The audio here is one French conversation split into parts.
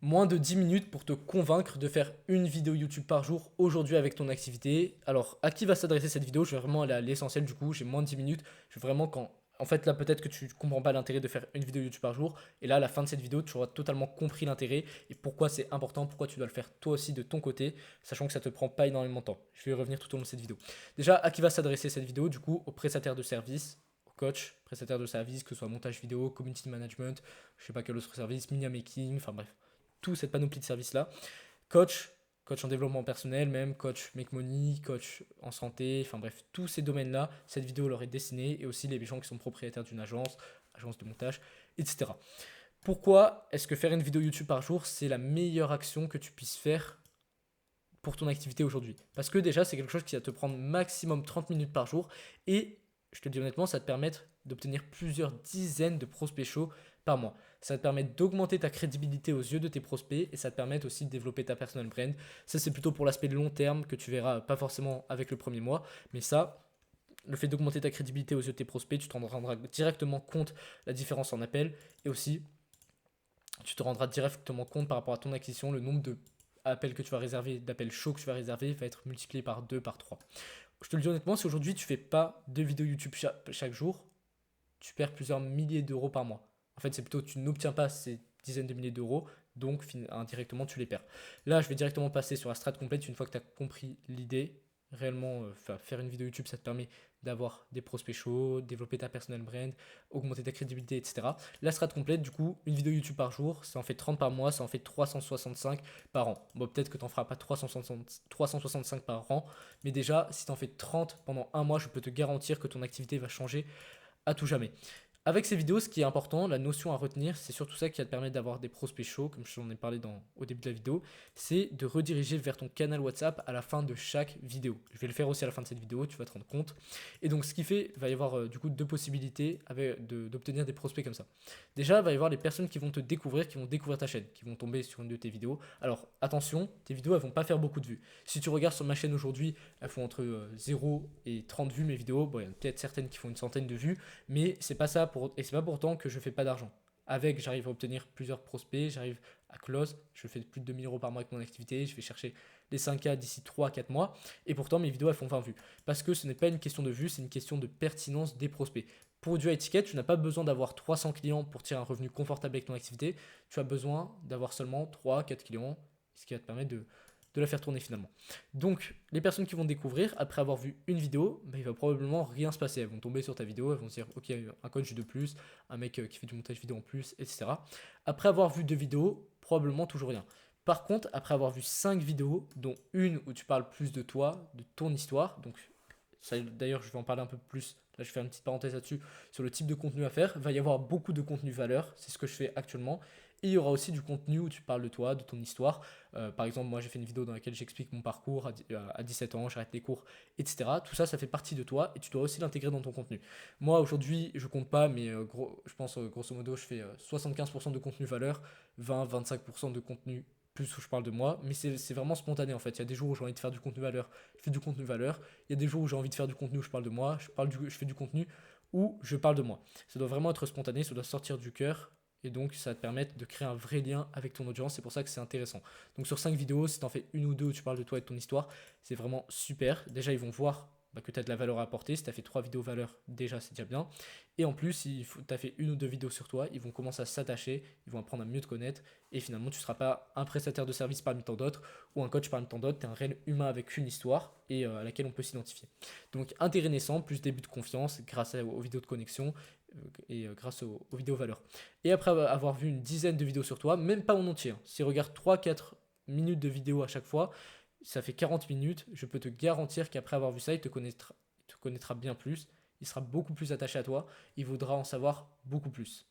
moins de 10 minutes pour te convaincre de faire une vidéo YouTube par jour aujourd'hui avec ton activité. Alors, à qui va s'adresser cette vidéo? Je vais vraiment aller à l'essentiel du coup, j'ai moins de 10 minutes. Je vais vraiment quand... En fait, là, peut-être que tu ne comprends pas l'intérêt de faire une vidéo YouTube par jour. Et là, à la fin de cette vidéo, tu auras totalement compris l'intérêt et pourquoi c'est important, pourquoi tu dois le faire toi aussi de ton côté, sachant que ça ne te prend pas énormément de temps. Je vais y revenir tout au long de cette vidéo. Déjà, à qui va s'adresser cette vidéo? Du coup, aux prestataires de service, aux coachs, prestataires de service, que ce soit montage vidéo, community management, je sais pas quel autre service, media making, enfin bref toute cette panoplie de services-là. Coach, coach en développement personnel même, coach make money, coach en santé, enfin bref, tous ces domaines-là, cette vidéo leur est destinée et aussi les gens qui sont propriétaires d'une agence, agence de montage, etc. Pourquoi est-ce que faire une vidéo YouTube par jour, c'est la meilleure action que tu puisses faire pour ton activité aujourd'hui? Parce que déjà, c'est quelque chose qui va te prendre maximum 30 minutes par jour et je te dis honnêtement, ça va te permettre d'obtenir plusieurs dizaines de prospects chauds par mois. Ça va te permettre d'augmenter ta crédibilité aux yeux de tes prospects et ça te permet aussi de développer ta personal brand. Ça, c'est plutôt pour l'aspect long terme que tu verras pas forcément avec le premier mois, mais ça, le fait d'augmenter ta crédibilité aux yeux de tes prospects, tu t'en rendras directement compte la différence en appel et aussi tu te rendras directement compte par rapport à ton acquisition, le nombre de appels que tu vas réserver, d'appels chauds que tu vas réserver va être multiplié par 2, par 3. Je te le dis honnêtement, si aujourd'hui tu fais pas de vidéos YouTube chaque jour, tu perds plusieurs milliers d'euros par mois. En fait, c'est plutôt tu n'obtiens pas ces dizaines de milliers d'euros, donc indirectement tu les perds. Là, je vais directement passer sur la strat complète une fois que tu as compris l'idée. Réellement, faire une vidéo YouTube, ça te permet d'avoir des prospects chauds, développer ta personal brand, augmenter ta crédibilité, etc. La strat complète, du coup, une vidéo YouTube par jour, ça en fait 30 par mois, ça en fait 365 par an. Bon, peut-être que tu n'en feras pas 365 par an, mais déjà, si tu en fais 30 pendant un mois, je peux te garantir que ton activité va changer à tout jamais. Avec ces vidéos, ce qui est important, la notion à retenir, c'est surtout ça qui va te permettre d'avoir des prospects chauds, comme je t'en ai parlé au début de la vidéo, c'est de rediriger vers ton canal WhatsApp à la fin de chaque vidéo. Je vais le faire aussi à la fin de cette vidéo, tu vas te rendre compte. Et donc ce qui fait, il va y avoir du coup deux possibilités d'obtenir des prospects comme ça. Déjà, il va y avoir les personnes qui vont te découvrir, qui vont découvrir ta chaîne, qui vont tomber sur une de tes vidéos. Alors attention, tes vidéos, elles vont pas faire beaucoup de vues. Si tu regardes sur ma chaîne aujourd'hui, elles font entre 0 et 30 vues mes vidéos. Bon, il y en a peut-être certaines qui font une centaine de vues, mais c'est pas ça et c'est pas pourtant que je fais pas d'argent. Avec, j'arrive à obtenir plusieurs prospects, j'arrive à close, je fais plus de 2000 euros par mois avec mon activité, je vais chercher les 5K d'ici 3 à 4 mois, et pourtant mes vidéos elles font 20 vues. Parce que ce n'est pas une question de vues, c'est une question de pertinence des prospects. Pour du high ticket, tu n'as pas besoin d'avoir 300 clients pour tirer un revenu confortable avec ton activité, tu as besoin d'avoir seulement 3-4 clients, ce qui va te permettre de la faire tourner finalement. Donc, les personnes qui vont découvrir, après avoir vu une vidéo, bah, il va probablement rien se passer. Elles vont tomber sur ta vidéo, elles vont se dire, ok, un coach de plus, un mec qui fait du montage vidéo en plus, etc. Après avoir vu deux vidéos, probablement toujours rien. Par contre, après avoir vu 5 vidéos, dont une où tu parles plus de toi, de ton histoire, donc ça, d'ailleurs, je vais en parler un peu plus. Là, je fais une petite parenthèse là-dessus sur le type de contenu à faire. Il va y avoir beaucoup de contenu valeur, c'est ce que je fais actuellement. Et il y aura aussi du contenu où tu parles de toi, de ton histoire. Par exemple, moi j'ai fait une vidéo dans laquelle j'explique mon parcours à 17 ans, j'arrête les cours, etc. Tout ça, ça fait partie de toi et tu dois aussi l'intégrer dans ton contenu. Moi aujourd'hui, je compte pas, mais je pense grosso modo, je fais 75% de contenu valeur, 20-25% de contenu plus où je parle de moi, mais c'est vraiment spontané en fait. Il y a des jours où j'ai envie de faire du contenu valeur, je fais du contenu valeur. Il y a des jours où j'ai envie de faire du contenu où je parle de moi, je fais du contenu où je parle de moi. Ça doit vraiment être spontané, ça doit sortir du cœur et donc ça va te permettre de créer un vrai lien avec ton audience, c'est pour ça que c'est intéressant. Donc sur 5 vidéos, si tu en fais une ou deux où tu parles de toi et de ton histoire, c'est vraiment super. Déjà ils vont voir que tu as de la valeur à apporter. Si tu as fait 3 vidéos valeur, déjà c'est déjà bien. Et en plus, si tu as fait une ou deux vidéos sur toi, ils vont commencer à s'attacher, ils vont apprendre à mieux te connaître. Et finalement, tu ne seras pas un prestataire de service parmi tant d'autres ou un coach parmi tant d'autres. Tu es un réel humain avec une histoire et à laquelle on peut s'identifier. Donc intérêt naissant, plus début de confiance grâce aux vidéos de connexion et grâce aux vidéos valeur. Et après avoir vu une dizaine de vidéos sur toi, même pas en entier, si tu regardes 3-4 minutes de vidéo à chaque fois, ça fait 40 minutes, je peux te garantir qu'après avoir vu ça, il te connaîtra bien plus, il sera beaucoup plus attaché à toi, il voudra en savoir beaucoup plus.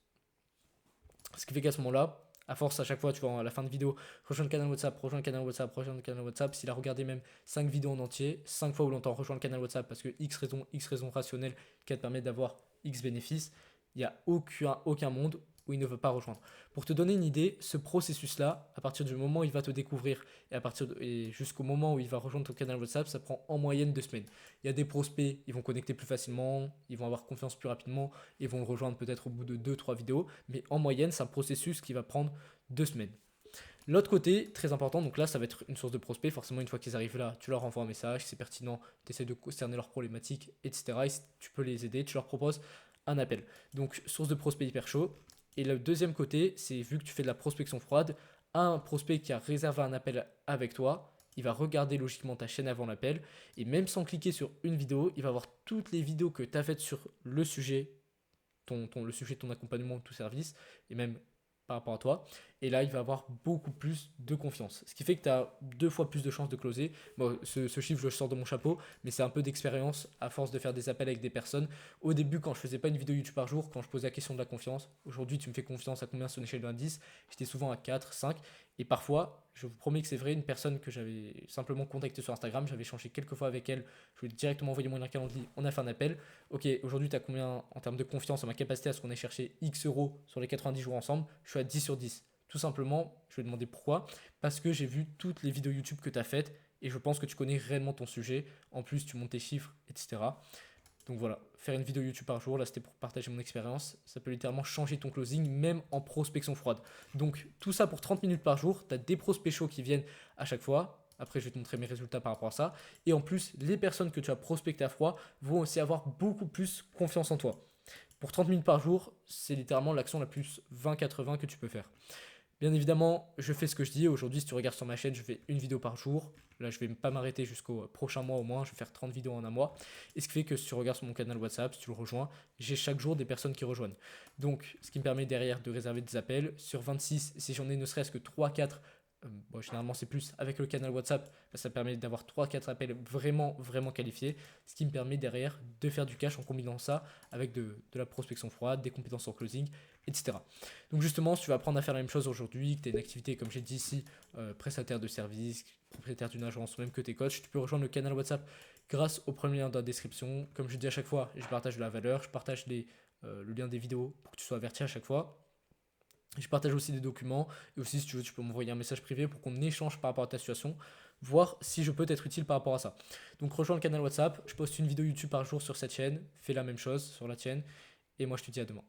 Ce qui fait qu'à ce moment-là, à force, à chaque fois, tu vois, à la fin de vidéo, rejoins le canal WhatsApp, rejoins le canal WhatsApp, rejoins le canal WhatsApp. S'il a regardé même 5 vidéos en entier, 5 fois où l'on rejoint le canal WhatsApp parce que X raison rationnelle qui va te permettre d'avoir X bénéfices, il n'y a aucun monde où il ne veut pas rejoindre. Pour te donner une idée, ce processus-là, à partir du moment où il va te découvrir et jusqu'au moment où il va rejoindre ton canal WhatsApp, ça prend en moyenne 2 semaines. Il y a des prospects, ils vont connecter plus facilement, ils vont avoir confiance plus rapidement, ils vont le rejoindre peut-être au bout de 2-3 vidéos, mais en moyenne, c'est un processus qui va prendre 2 semaines. L'autre côté, très important, donc là ça va être une source de prospects, forcément une fois qu'ils arrivent là, tu leur envoies un message, si c'est pertinent, tu essaies de cerner leurs problématiques, etc. Et si tu peux les aider, tu leur proposes un appel. Donc source de prospects hyper chaud. Et le deuxième côté, c'est vu que tu fais de la prospection froide, un prospect qui a réservé un appel avec toi, il va regarder logiquement ta chaîne avant l'appel, et même sans cliquer sur une vidéo, il va voir toutes les vidéos que tu as faites sur le sujet, le sujet de ton accompagnement ou de tout service, et même par rapport à toi. Et là, il va avoir beaucoup plus de confiance. Ce qui fait que tu as 2 fois plus de chances de closer. Bon, ce chiffre, je le sors de mon chapeau, mais c'est un peu d'expérience à force de faire des appels avec des personnes. Au début, quand je faisais pas une vidéo YouTube par jour, quand je posais la question de la confiance, aujourd'hui, tu me fais confiance à combien sur une échelle de 1 à 10, j'étais souvent à 4, 5. Et parfois, je vous promets que c'est vrai, une personne que j'avais simplement contactée sur Instagram, j'avais échangé quelques fois avec elle, je lui ai directement envoyé mon lien calendrier, on a fait un appel. Ok, aujourd'hui, tu as combien en termes de confiance en ma capacité à ce qu'on ait cherché X euros sur les 90 jours ensemble? Je suis à 10 sur 10. Tout simplement, je lui ai demandé pourquoi. Parce que j'ai vu toutes les vidéos YouTube que tu as faites et je pense que tu connais réellement ton sujet. En plus, tu montes tes chiffres, etc. Donc voilà, faire une vidéo YouTube par jour, là c'était pour partager mon expérience, ça peut littéralement changer ton closing, même en prospection froide. Donc tout ça pour 30 minutes par jour, tu as des prospects chauds qui viennent à chaque fois. Après, je vais te montrer mes résultats par rapport à ça. Et en plus, les personnes que tu as prospectées à froid vont aussi avoir beaucoup plus confiance en toi. Pour 30 minutes par jour, c'est littéralement l'action la plus 20-80 que tu peux faire. Bien évidemment, je fais ce que je dis. Aujourd'hui, si tu regardes sur ma chaîne, je fais une vidéo par jour. Là, je vais pas m'arrêter jusqu'au prochain mois au moins. Je vais faire 30 vidéos en un mois. Et ce qui fait que si tu regardes sur mon canal WhatsApp, si tu le rejoins, j'ai chaque jour des personnes qui rejoignent. Donc, ce qui me permet derrière de réserver des appels. Sur 26, si j'en ai ne serait-ce que 3-4, bon, généralement c'est plus avec le canal WhatsApp, ça permet d'avoir 3-4 appels vraiment, vraiment qualifiés. Ce qui me permet derrière de faire du cash en combinant ça avec de la prospection froide, des compétences en closing, etc. Donc justement, si tu vas apprendre à faire la même chose aujourd'hui, que tu as une activité, comme j'ai dit ici, prestataire de service, propriétaire d'une agence ou même que tu es coach, tu peux rejoindre le canal WhatsApp grâce au premier lien dans la description. Comme je dis à chaque fois, je partage de la valeur, je partage le lien des vidéos pour que tu sois averti à chaque fois. Je partage aussi des documents et aussi si tu veux tu peux m'envoyer un message privé pour qu'on échange par rapport à ta situation, voir si je peux t'être utile par rapport à ça. Donc rejoins le canal WhatsApp, je poste une vidéo YouTube par jour sur cette chaîne, fais la même chose sur la tienne et moi je te dis à demain.